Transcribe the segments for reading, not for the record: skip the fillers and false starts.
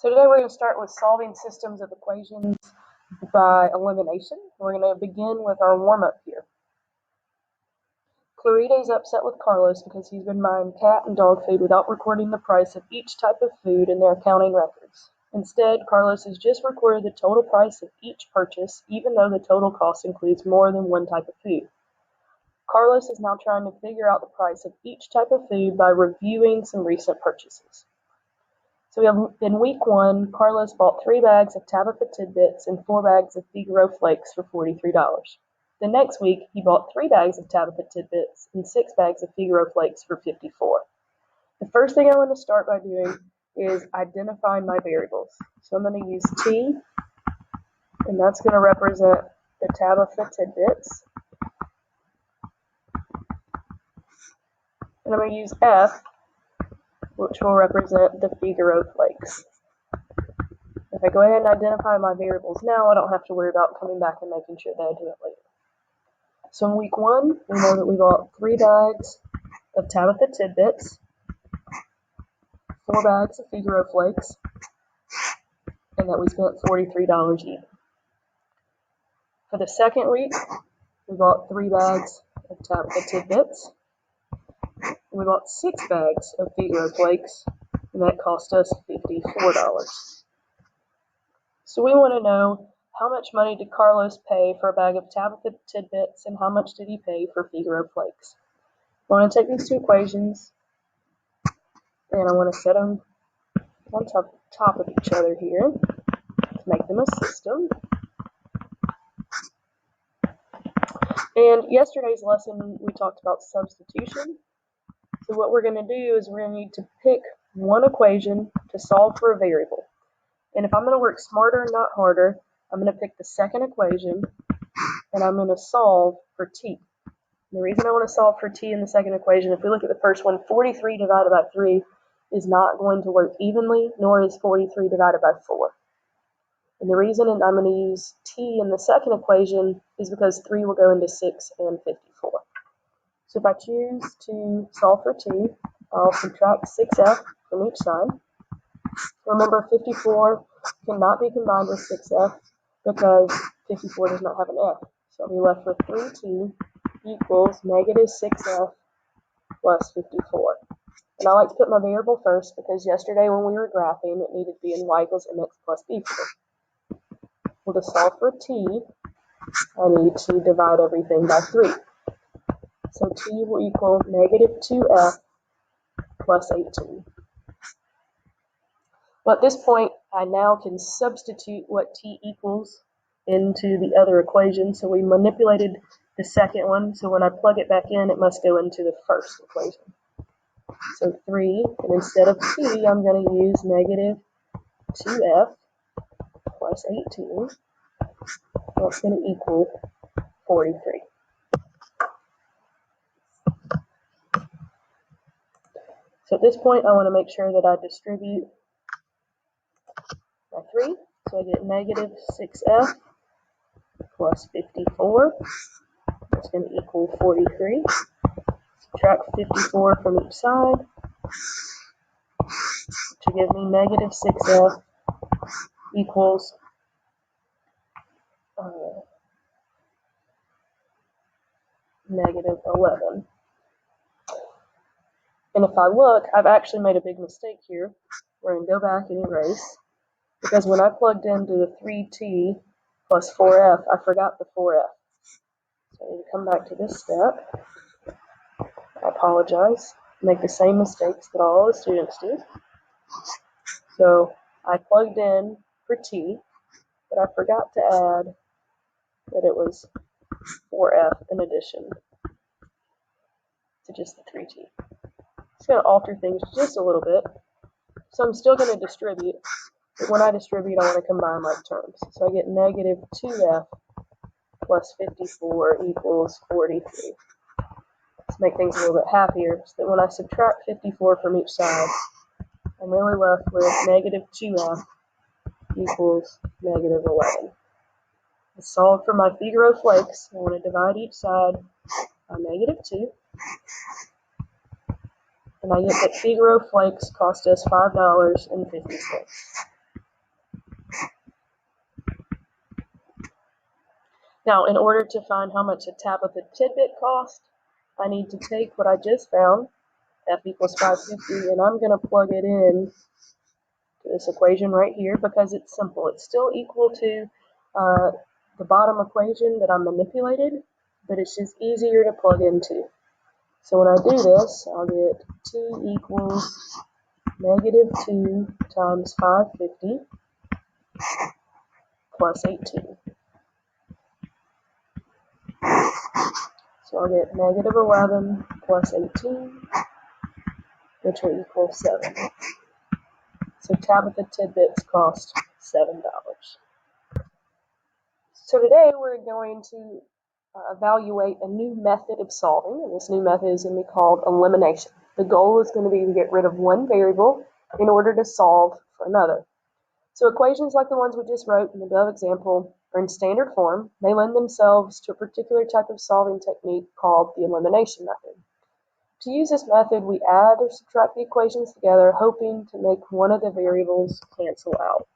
So today we're going to start with solving systems of equations by elimination. We're going to begin with our warm-up here. Claride's upset with Carlos because he's been buying cat and dog food without recording the price of each type of food in their accounting records. Instead, Carlos has just recorded the total price of each purchase, even though the total cost includes more than one type of food. Carlos is now trying to figure out the price of each type of food by reviewing some recent purchases. So we have, in week 1, Carlos bought 3 bags of Tabitha Tidbits and 4 bags of Figaro Flakes for $43. The next week, he bought 3 bags of Tabitha Tidbits and 6 bags of Figaro Flakes for $54. The first thing I want to start by doing is identifying my variables. So I'm going to use T, and that's going to represent the Tabitha Tidbits. And I'm going to use F, which will represent the Figaro Flakes. If I go ahead and identify my variables now, I don't have to worry about coming back and making sure that I do it later. So in week 1, we know that we bought 3 bags of Tabitha Tidbits, 4 bags of Figaro Flakes, and that we spent $43 even. For the second week, we bought 3 bags of Tabitha Tidbits. We bought 6 bags of Figaro Flakes, and that cost us $54. So we want to know, how much money did Carlos pay for a bag of Tabitha Tidbits, and how much did he pay for Figaro Flakes? I want to take these two equations, and I want to set them on top of each other here to make them a system. And yesterday's lesson, we talked about substitution. So what we're going to do is we're going to need to pick one equation to solve for a variable. And if I'm going to work smarter, not harder, I'm going to pick the second equation, and I'm going to solve for t. And the reason I want to solve for t in the second equation, if we look at the first one, 43 divided by 3 is not going to work evenly, nor is 43 divided by 4. And the reason I'm going to use t in the second equation is because 3 will go into 6 and 54. So if I choose to solve for t, I'll subtract 6f from each side. Remember, 54 cannot be combined with 6f because 54 does not have an f. So I'll be left with 3t equals negative 6f plus 54. And I like to put my variable first because yesterday when we were graphing, it needed to be in y equals mx plus b form. Well, to solve for t, I need to divide everything by 3. So t will equal negative 2f plus 18. Well, at this point, I now can substitute what t equals into the other equation. So we manipulated the second one. So when I plug it back in, it must go into the first equation. So 3, and instead of t, I'm going to use negative 2f plus 18. That's going to equal 43. So at this point, I want to make sure that I distribute by 3. So I get negative 6f plus 54. That's going to equal 43. Subtract 54 from each side to give me negative 6f equals negative 11. And if I look, I've actually made a big mistake here. We're going to go back and erase, because when I plugged into the 3t plus 4f, I forgot the 4f. So I need to come back to this step. I apologize. Make the same mistakes that all the students do. So I plugged in for t, but I forgot to add that it was 4f in addition to just the 3t. It's going to alter things just a little bit. So I'm still going to distribute, but when I distribute, I want to combine like terms. So I get negative 2f plus 54 equals 43. Let's make things a little bit happier, so that when I subtract 54 from each side, I'm really left with negative 2f equals negative 11. To solve for my Figaro Flakes, I want to divide each side by negative 2. And I get that Figaro Flakes cost us $5.50. Now, in order to find how much a Tabitha tidbit cost, I need to take what I just found, f equals 550, and I'm going to plug it in to this equation right here because it's simple. It's still equal to the bottom equation that I manipulated, but it's just easier to plug into. So when I do this, I'll get t equals negative 2 times 550 plus 18. So I'll get negative 11 plus 18, which will equal 7. So Tabitha tidbits cost $7. So today we're going to evaluate a new method of solving, and this new method is going to be called elimination. The goal is going to be to get rid of one variable in order to solve for another. So equations like the ones we just wrote in the above example are in standard form. They lend themselves to a particular type of solving technique called the elimination method. To use this method, we add or subtract the equations together, hoping to make one of the variables cancel out.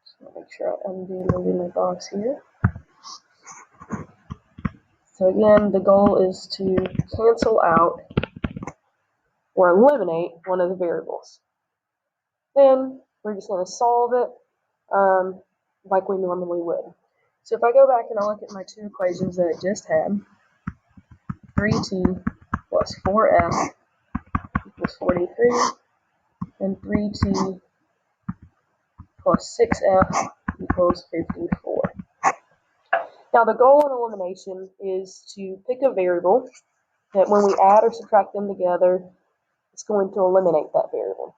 So make sure I undo moving my box here. So again, the goal is to cancel out or eliminate one of the variables. Then we're just going to solve it like we normally would. So if I go back and I look at my two equations that I just had, 3t plus 4f equals 43, and 3t plus 6f equals 54. Now the goal in elimination is to pick a variable that when we add or subtract them together, it's going to eliminate that variable.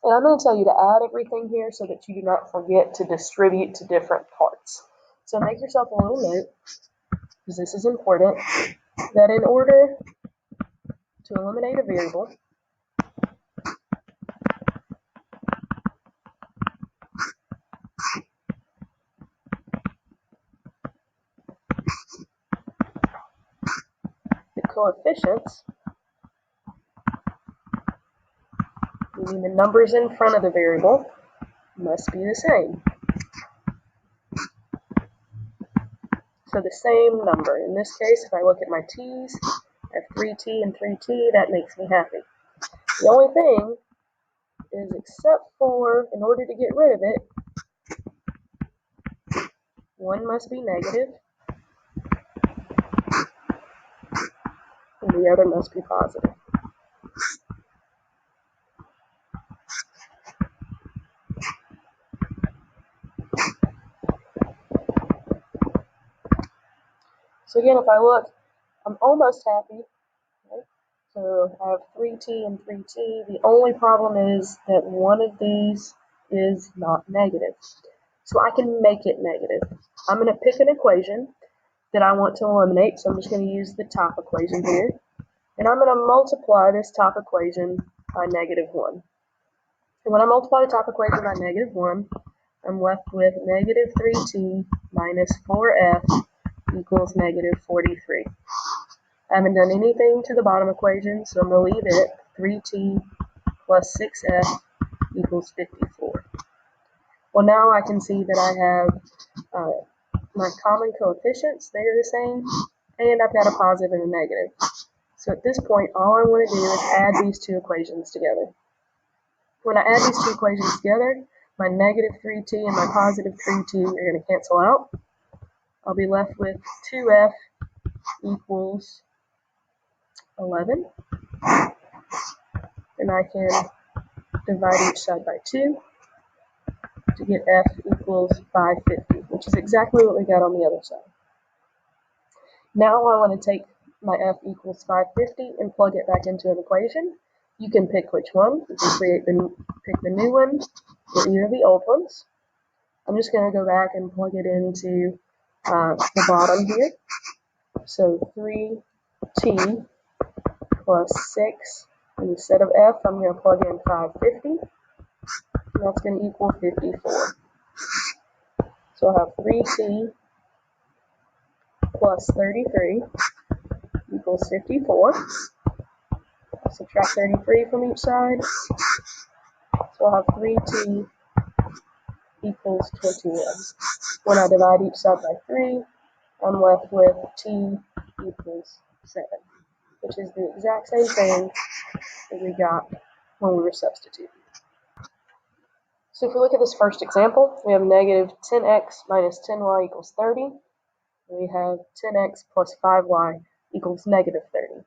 And I'm going to tell you to add everything here so that you do not forget to distribute to different parts. So make yourself a little note, because this is important, that in order to eliminate a variable, the coefficients, meaning the numbers in front of the variable, must be the same. So the same number. In this case, if I look at my t's, I have 3t and 3t, that makes me happy. The only thing is, except for, in order to get rid of it, one must be negative, and the other must be positive. So again, if I look, I'm almost happy. Right? So I have 3t and 3t. The only problem is that one of these is not negative. So I can make it negative. I'm going to pick an equation that I want to eliminate. So I'm just going to use the top equation here. And I'm going to multiply this top equation by negative 1. And when I multiply the top equation by negative 1, I'm left with negative 3t minus 4f equals negative 43. I haven't done anything to the bottom equation, so I'm going to leave it 3t plus 6f equals 54. Well, now I can see that I have my common coefficients, they are the same, and I've got a positive and a negative. So at this point, all I want to do is add these two equations together. When I add these two equations together, my negative 3t and my positive 3t are going to cancel out. I'll be left with 2f equals 11. And I can divide each side by 2 to get f equals 550, which is exactly what we got on the other side. Now I want to take my f equals 550 and plug it back into an equation. You can pick which one. You can pick the new one or either of the old ones. I'm just going to go back and plug it into the bottom here. So 3t plus 6. Instead of f, I'm going to plug in 550. And that's going to equal 54. So I'll have 3t plus 33 equals 54. I'll subtract 33 from each side. So I'll have 3t equals 21. When I divide each side by 3, I'm left with t equals 7, which is the exact same thing that we got when we were substituting. So if we look at this first example, we have negative 10x minus 10y equals 30. And we have 10x plus 5y equals negative 30.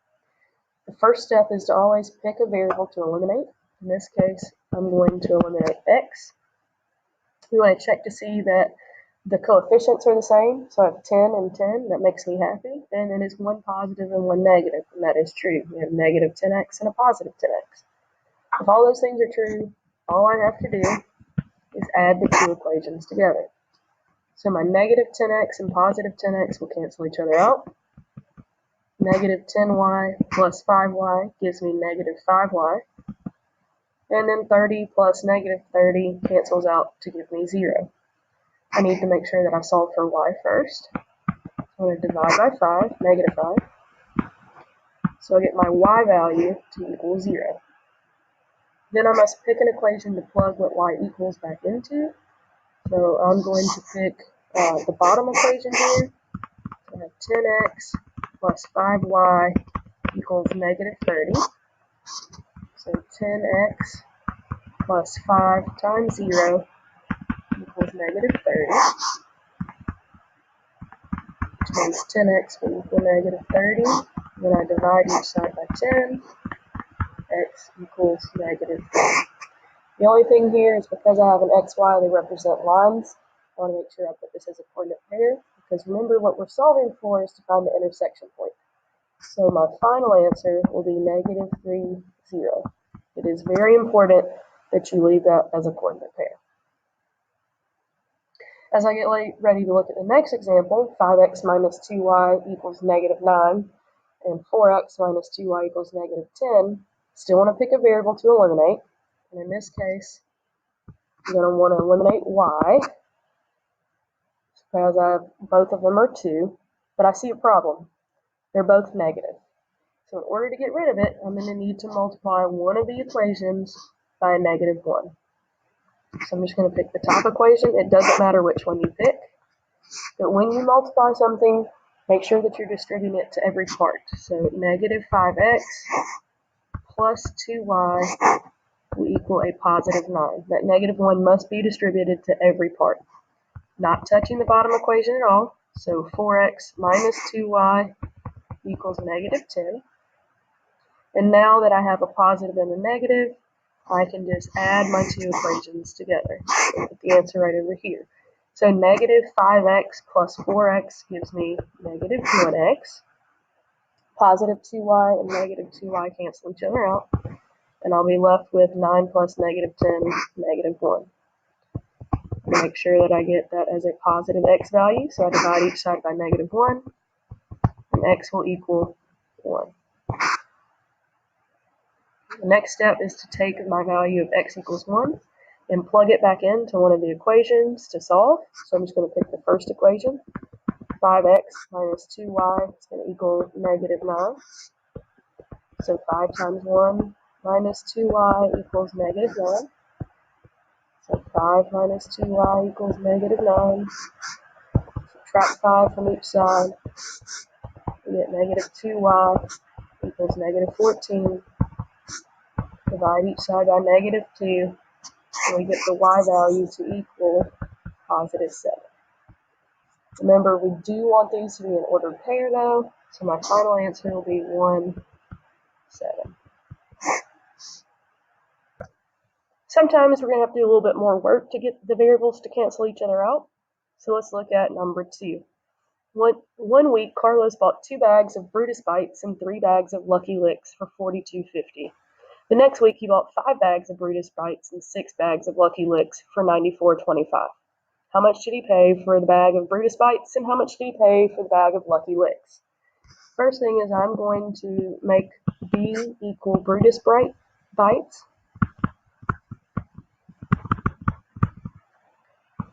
The first step is to always pick a variable to eliminate. In this case, I'm going to eliminate x. We want to check to see that the coefficients are the same. So I have 10 and 10. That makes me happy. And then it's one positive and one negative, and that is true. We have negative 10x and a positive 10x. If all those things are true, all I have to do is add the two equations together. So my negative 10x and positive 10x will cancel each other out. Negative 10y plus 5y gives me negative 5y. And then 30 plus negative 30 cancels out to give me 0. I need to make sure that I solve for y first. I'm going to divide by 5, negative 5. So I get my y value to equal 0. Then I must pick an equation to plug what y equals back into. So I'm going to pick the bottom equation here. So I have 10x plus 5y equals negative 30. So 10x plus 5 times 0 equals negative 30. Which means 10x will equal negative 30. Then I divide each side by 10. X equals negative 30. The only thing here is because I have an xy, they represent lines. I want to make sure I put this as a coordinate pair, because remember what we're solving for is to find the intersection point. So my final answer will be negative 3, 0. It is very important that you leave that as a coordinate pair. As I get ready to look at the next example, 5x minus 2y equals negative 9, and 4x minus 2y equals negative 10, still want to pick a variable to eliminate. And in this case, I'm going to want to eliminate y, because both of them are 2, but I see a problem. They're both negative. So in order to get rid of it, I'm going to need to multiply one of the equations by a negative 1. So I'm just going to pick the top equation. It doesn't matter which one you pick, but when you multiply something, make sure that you're distributing it to every part. So negative 5x plus 2y will equal a positive 9. That negative 1 must be distributed to every part. Not touching the bottom equation at all. So 4x minus 2y equals negative 10. And now that I have a positive and a negative, I can just add my two equations together. So put the answer right over here. So negative 5x plus 4x gives me negative 1x. Positive 2y and negative 2y cancel each other out. And I'll be left with 9 plus negative 10, negative 1. Make sure that I get that as a positive x value, so I divide each side by negative 1, and x will equal 1. The next step is to take my value of x equals 1 and plug it back into one of the equations to solve. So I'm just going to pick the first equation. 5x minus 2y is going to equal negative 9. So 5 times 1 minus 2y equals negative 9. So 5 minus 2y equals negative 9. Subtract 5 from each side. We get negative 2y equals negative 14. Divide each side by negative 2. And we get the y value to equal positive 7. Remember, we do want these to be an ordered pair though. So my final answer will be 1, 7. Sometimes we're going to have to do a little bit more work to get the variables to cancel each other out. So let's look at number 2. One week, Carlos bought 2 bags of Brutus Bites and 3 bags of Lucky Licks for $42.50. The next week, he bought 5 bags of Brutus Bites and 6 bags of Lucky Licks for $94.25. How much did he pay for the bag of Brutus Bites, and how much did he pay for the bag of Lucky Licks? First thing is I'm going to make B equal Brutus Bites,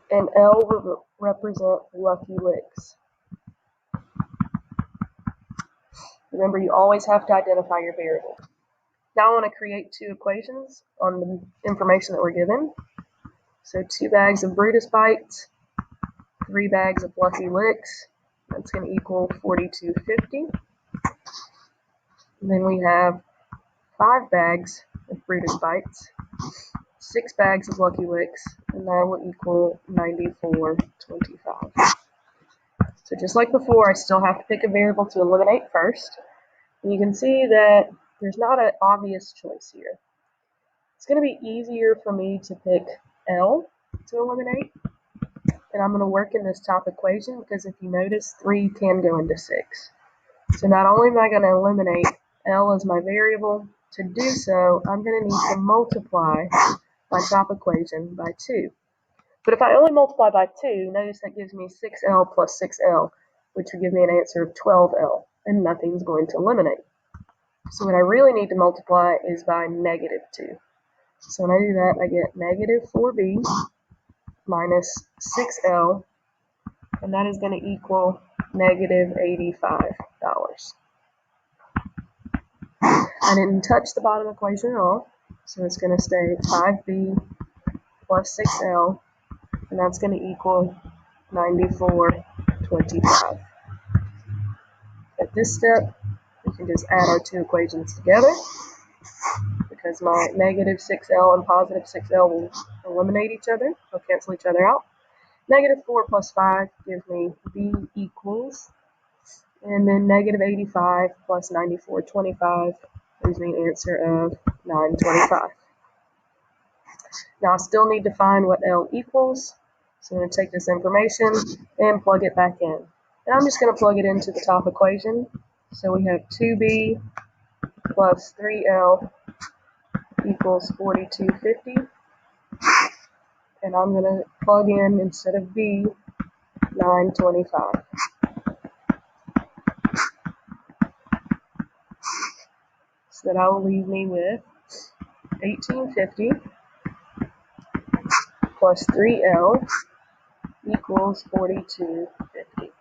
and L will represent Lucky Licks. Remember, you always have to identify your variable. Now I want to create 2 equations on the information that we're given. So 2 bags of Brutus Bites, 3 bags of Lucky Licks. That's going to equal $42.50. And then we have 5 bags of Brutus Bites, 6 bags of Lucky Licks, and that will equal $94.25. So just like before, I still have to pick a variable to eliminate first. And you can see that there's not an obvious choice here. It's going to be easier for me to pick L to eliminate. And I'm going to work in this top equation because if you notice, 3 can go into 6. So not only am I going to eliminate L as my variable, to do so, I'm going to need to multiply my top equation by 2. But if I only multiply by 2, notice that gives me 6L plus 6L, which would give me an answer of 12L, and nothing's going to eliminate. So what I really need to multiply is by negative 2. So when I do that, I get negative 4B minus 6L, and that is going to equal negative $85. I didn't touch the bottom equation at all, so it's going to stay 5B plus 6L, and that's going to equal $94.25. At this step, we can just add our 2 equations together because my negative 6L and positive 6L will eliminate each other. They'll cancel each other out. Negative 4 plus 5 gives me B equals, and then negative 85 plus 94.25 gives me an answer of 925. Now I still need to find what L equals, so I'm going to take this information and plug it back in. And I'm just going to plug it into the top equation. So we have 2B plus 3L equals 42.50. And I'm going to plug in, instead of B, 925. So that will leave me with 1850 plus 3L equals 42.50.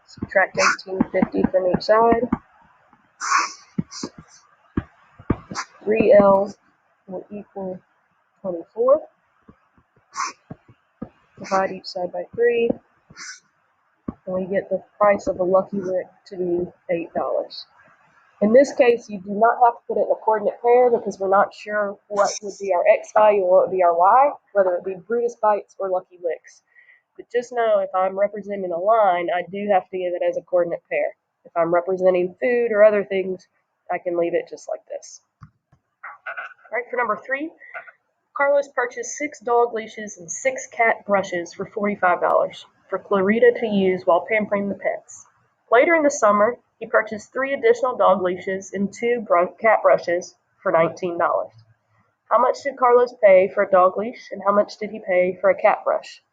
Subtract 1850 from each side. 3L will equal 24. Divide each side by 3. And we get the price of a Lucky Lick to be $8. In this case, you do not have to put it in a coordinate pair because we're not sure what would be our X value or what would be our Y, whether it be Brutus Bites or Lucky Licks. But just know if I'm representing a line, I do have to give it as a coordinate pair. If I'm representing food or other things, I can leave it just like this. All right, for number 3, Carlos purchased 6 dog leashes and 6 cat brushes for $45 for Clarita to use while pampering the pets. Later in the summer, he purchased 3 additional dog leashes and 2 cat brushes for $19. How much did Carlos pay for a dog leash and how much did he pay for a cat brush?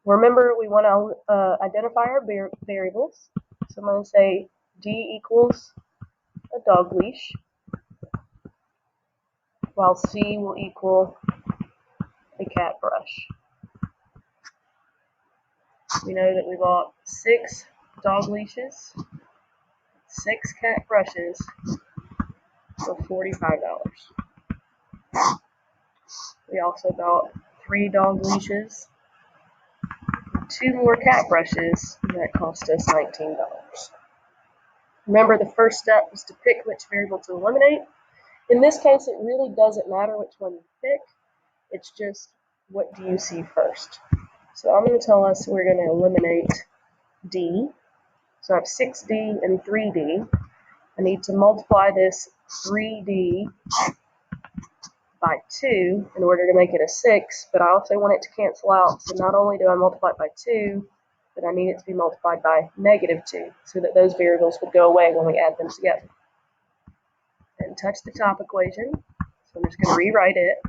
Remember, we want to identify our variables. So I'm going to say D equals a dog leash, while C will equal a cat brush. We know that we bought 6 dog leashes, 6 cat brushes for $45. We also bought 3 dog leashes, 2 more cat brushes, and that cost us $19. Remember, the first step was to pick which variable to eliminate. In this case, it really doesn't matter which one you pick. It's just, what do you see first? So I'm going to tell us we're going to eliminate D. So I have 6D and 3D. I need to multiply this 3D by 2 in order to make it a 6, but I also want it to cancel out. So not only do I multiply it by 2, but I need it to be multiplied by negative 2 so that those variables would go away when we add them together. And touch the top equation. So I'm just going to rewrite it.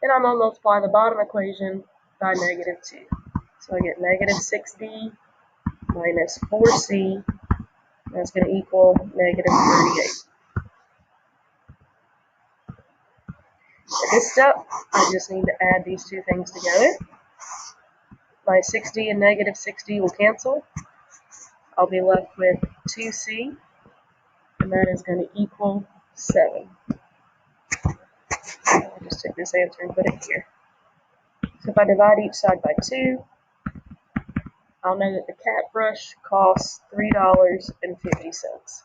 And I'm going to multiply the bottom equation by negative 2. So I get negative 6D minus 4C. That's going to equal negative 38. At this step, I just need to add these 2 things together. My 6D and negative 6D will cancel. I'll be left with 2C, and that is going to equal 7. just took this answer and put it here. So if I divide each side by 2, I'll know that the cat brush costs $3.50.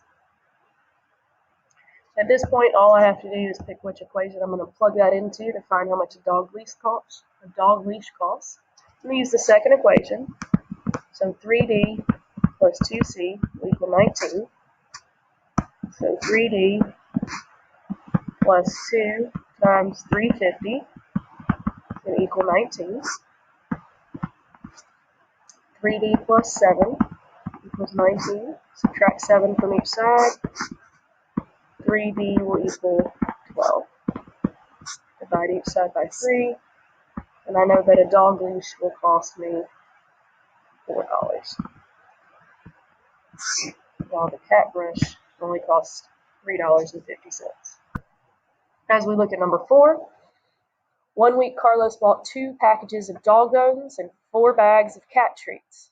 At this point, all I have to do is pick which equation I'm going to plug that into to find how much a dog leash costs. I'm going to use the second equation. So 3D plus 2C will equal 19. So 3D plus 2 times 350 is going to equal 19. 3D plus 7 equals 19. Subtract 7 from each side. 3D will equal 12. Divide each side by 3. And I know that a dog leash will cost me $4, while the cat brush only costs $3.50. As we look at number 4, one week Carlos bought 2 packages of dog bones and 4 bags of cat treats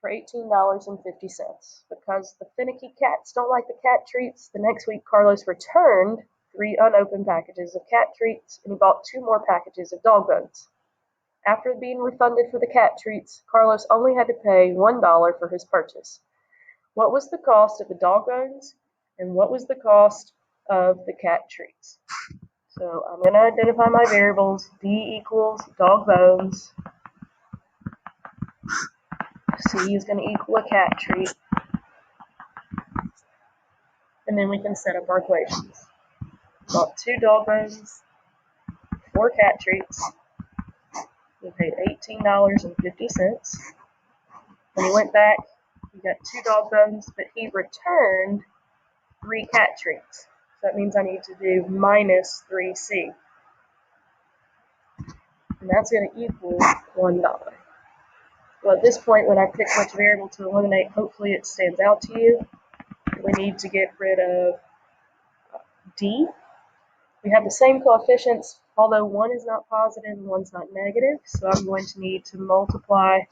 for $18.50. Because the finicky cats don't like the cat treats, the next week Carlos returned 3 unopened packages of cat treats and he bought 2 more packages of dog bones. After being refunded for the cat treats, Carlos only had to pay $1 for his purchase. What was the cost of the dog bones and what was the cost of the cat treats? So I'm going to identify my variables. D equals dog bones. C is going to equal a cat treat. And then we can set up our equations. Bought 2 dog bones, 4 cat treats. We paid $18.50. When he went back, he got 2 dog bones, but he returned 3 cat treats. So that means I need to do minus 3C. And that's going to equal $1. Well, at this point, when I pick which variable to eliminate, hopefully it stands out to you. We need to get rid of D. We have the same coefficients, although one is not positive and one's not negative. So I'm going to need to multiply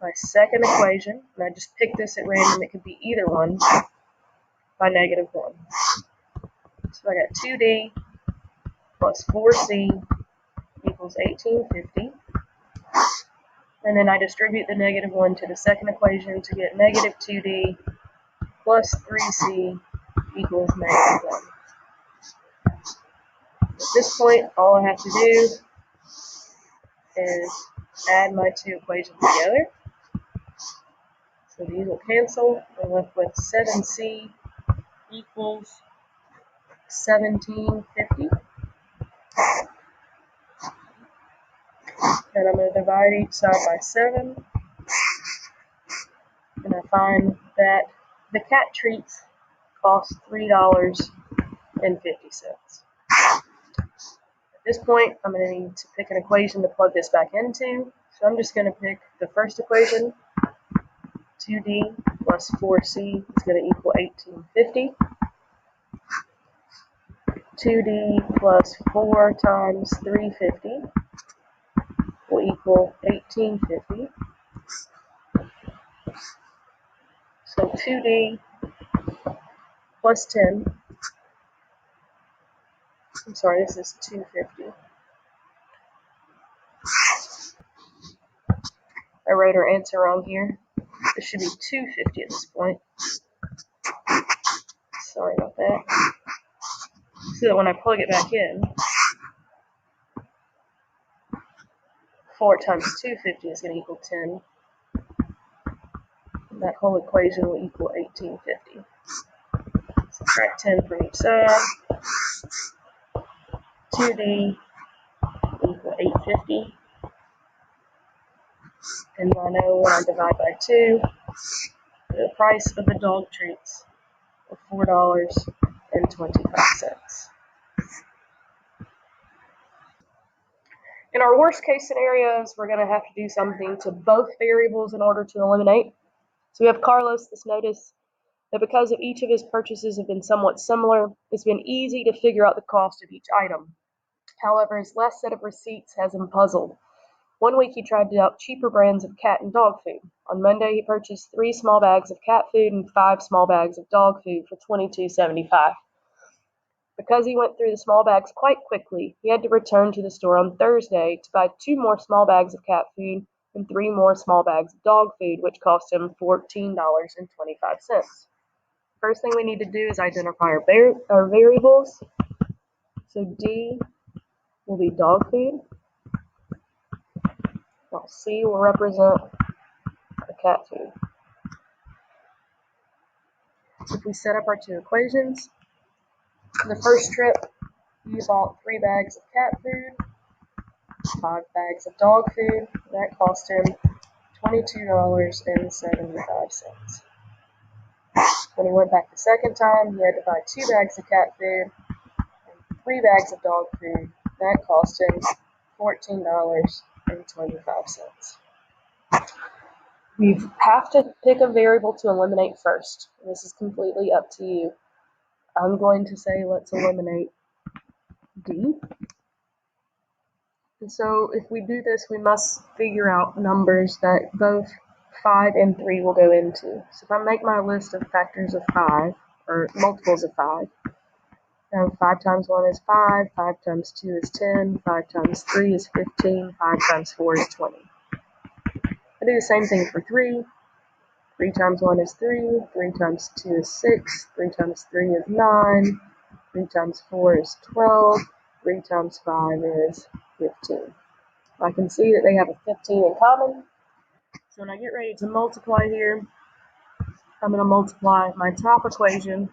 my second equation, and I just picked this at random. It could be either one, by negative 1. So I got 2D plus 4C equals 1850. And then I distribute the negative 1 to the second equation to get negative 2D plus 3C equals negative 1. At this point, all I have to do is add my 2 equations together. So these will cancel. I'm left with 7C equals 1750. And I'm going to divide each side by 7. And I find that the cat treats cost $3.50. At this point, I'm going to need to pick an equation to plug this back into. So I'm just going to pick the first equation. 2D plus 4C is going to equal 1850. 2D plus 4 times 350 will equal 1850. So 2D plus 10. I'm sorry, this is 250. I wrote our answer wrong here. This should be 250 at this point. Sorry about that. So that when I plug it back in, 4 times 250 is going to equal 10. And that whole equation will equal 1850. Subtract 10 from each side. 2D equal 850. And I know when I divide by 2, the price of the dog treats are $4.25. In our worst case scenarios, we're going to have to do something to both variables in order to eliminate. So we have Carlos. This notice that because of each of his purchases have been somewhat similar, it's been easy to figure out the cost of each item. However, his last set of receipts has him puzzled. One week he tried out cheaper brands of cat and dog food. On Monday, he purchased 3 small bags of cat food and 5 small bags of dog food for $22.75. Because he went through the small bags quite quickly, he had to return to the store on Thursday to buy 2 more small bags of cat food and 3 more small bags of dog food, which cost him $14.25. First thing we need to do is identify our variables. So D will be dog food, while C will represent the cat food. If we set up our two equations, the first trip, he bought 3 bags of cat food, 5 bags of dog food. That cost him $22.75. When he went back the second time, he had to buy 2 bags of cat food and 3 bags of dog food. That cost him $14.25. We have to pick a variable to eliminate first. This is completely up to you. I'm going to say let's eliminate D. And so if we do this, we must figure out numbers that both 5 and 3 will go into. So if I make my list of factors of 5, or multiples of 5, 5 times 1 is 5, 5 times 2 is 10, 5 times 3 is 15, 5 times 4 is 20. I do the same thing for 3. 3 times 1 is 3, 3 times 2 is 6, 3 times 3 is 9, 3 times 4 is 12, 3 times 5 is 15. I can see that they have a 15 in common. So when I get ready to multiply here, I'm going to multiply my top equation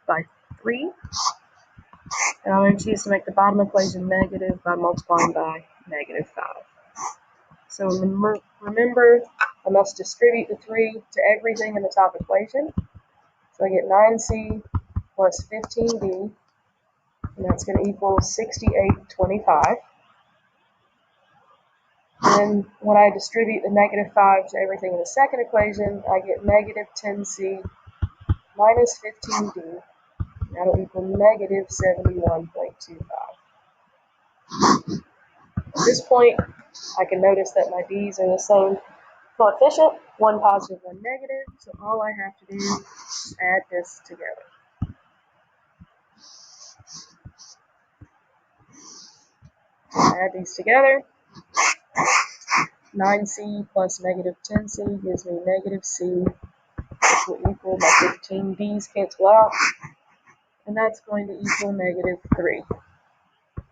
by 3. And I'm going to choose to make the bottom equation negative by multiplying by negative 5. So remember, I must distribute the 3 to everything in the top equation. So I get 9c plus 15d, and that's going to equal 6825. And when I distribute the negative 5 to everything in the second equation, I get negative 10c minus 15d. That'll equal negative 71.25. At this point, I can notice that my d's are the same coefficient, one positive, one negative, so all I have to do is add this together. Add these together. 9c plus negative 10c gives me negative c, which will equal my 15 d's cancel out, and that's going to equal negative 3.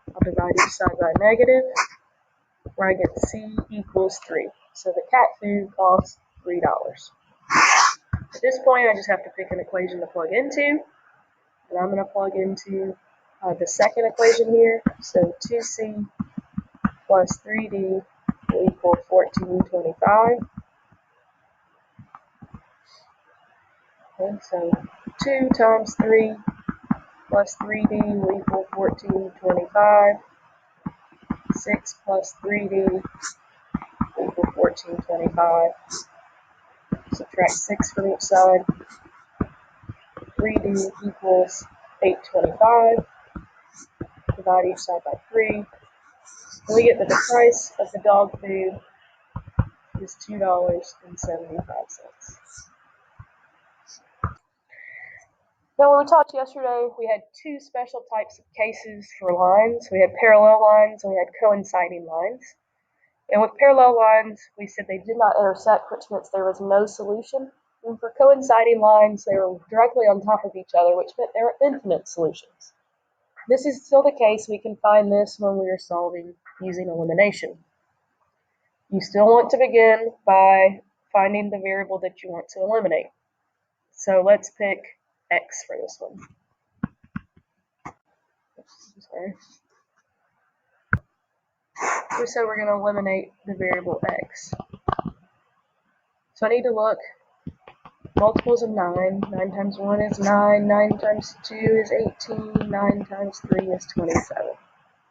I'll divide each side by negative, where I get c equals 3. So the cat food costs $3. At this point, I just have to pick an equation to plug into, and I'm going to plug into the second equation here. So 2c plus 3d will equal 1425. Okay, so 2 times 3 plus 3d will equal 1425. 6 plus 3d will equal 1425. Subtract 6 from each side. 3d equals 825. Divide each side by 3. And we get that the price of the dog food is $2.75. Now, when we talked yesterday, we had 2 special types of cases for lines. We had parallel lines and we had coinciding lines. And with parallel lines, we said they did not intersect, which meant there was no solution. And for coinciding lines, they were directly on top of each other, which meant there were infinite solutions. This is still the case. We can find this when we are solving using elimination. You still want to begin by finding the variable that you want to eliminate. So let's pick x for this one. Sorry. We said we're going to eliminate the variable x. So I need to look multiples of 9. 9 times 1 is 9. 9 times 2 is 18. 9 times 3 is 27.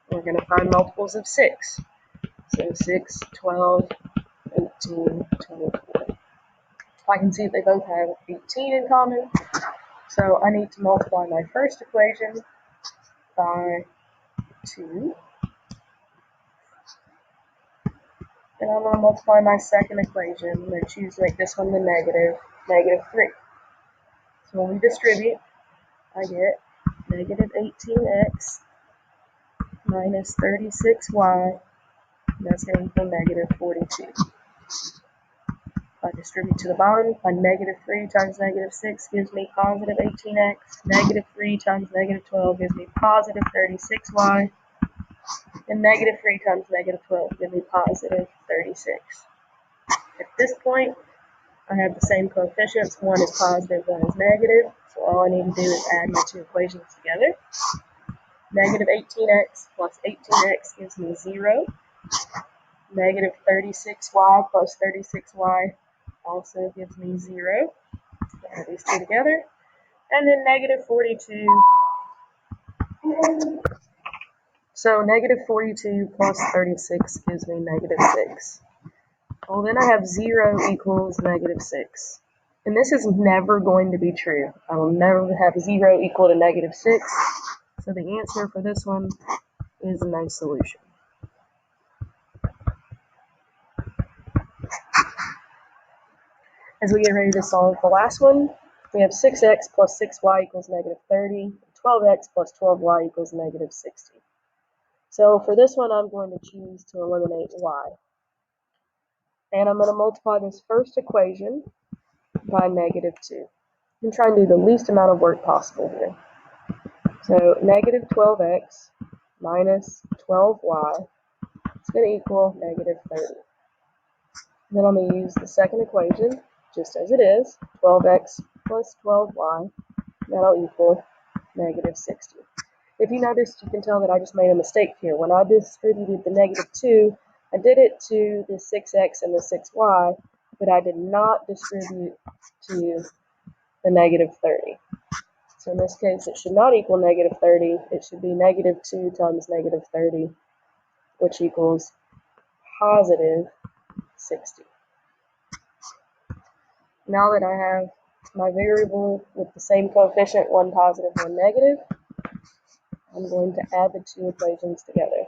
We're going to find multiples of 6. So 6, 12, 18, 24. I can see that they both have 18 in common. So I need to multiply my first equation by 2. And I'm going to multiply my second equation. I'm going to choose to make this one the negative 3. So when we distribute, I get negative 18x minus 36y, that's going to equal negative 42. If I distribute to the bottom, my negative 3 times negative 6 gives me positive 18x, negative 3 times negative 12 gives me positive 36y, and negative 3 times negative 12 gives me positive 36. At this point, I have the same coefficients, one is positive, one is negative, so all I need to do is add my two equations together. Negative 18x plus 18x gives me 0. Negative 36y plus 36y also gives me 0. Add these two together. And then negative 42. So negative 42 plus 36 gives me negative 6. Well, then I have 0 equals negative 6. And this is never going to be true. I will never have 0 equal to negative 6. So the answer for this one is no solution. As we get ready to solve the last one, we have 6x plus 6y equals negative 30, 12x plus 12y equals negative 60. So for this one, I'm going to choose to eliminate y. And I'm going to multiply this first equation by negative 2. And try and do the least amount of work possible here. So negative 12x minus 12y is going to equal negative 30. Then I'm going to use the second equation, just as it is, 12x plus 12y, that'll equal negative 60. If you noticed, you can tell that I just made a mistake here. When I distributed the negative 2, I did it to the 6x and the 6y, but I did not distribute to the negative 30. So in this case, it should not equal negative 30. It should be negative 2 times negative 30, which equals positive 60. Now that I have my variable with the same coefficient, one positive, one negative, I'm going to add the two equations together.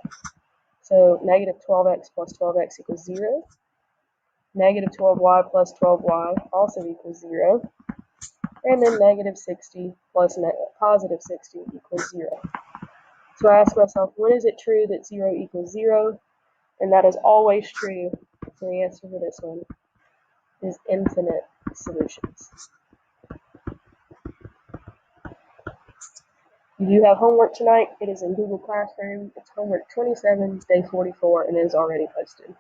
So negative 12x plus 12x equals 0. Negative 12y plus 12y also equals 0. And then negative 60 plus positive 60 equals 0. So I ask myself, when is it true that 0 equals 0? And that is always true. So the answer for this one is infinite solutions. You do have homework tonight. It is in Google Classroom. It's homework 27, day 44, and it is already posted.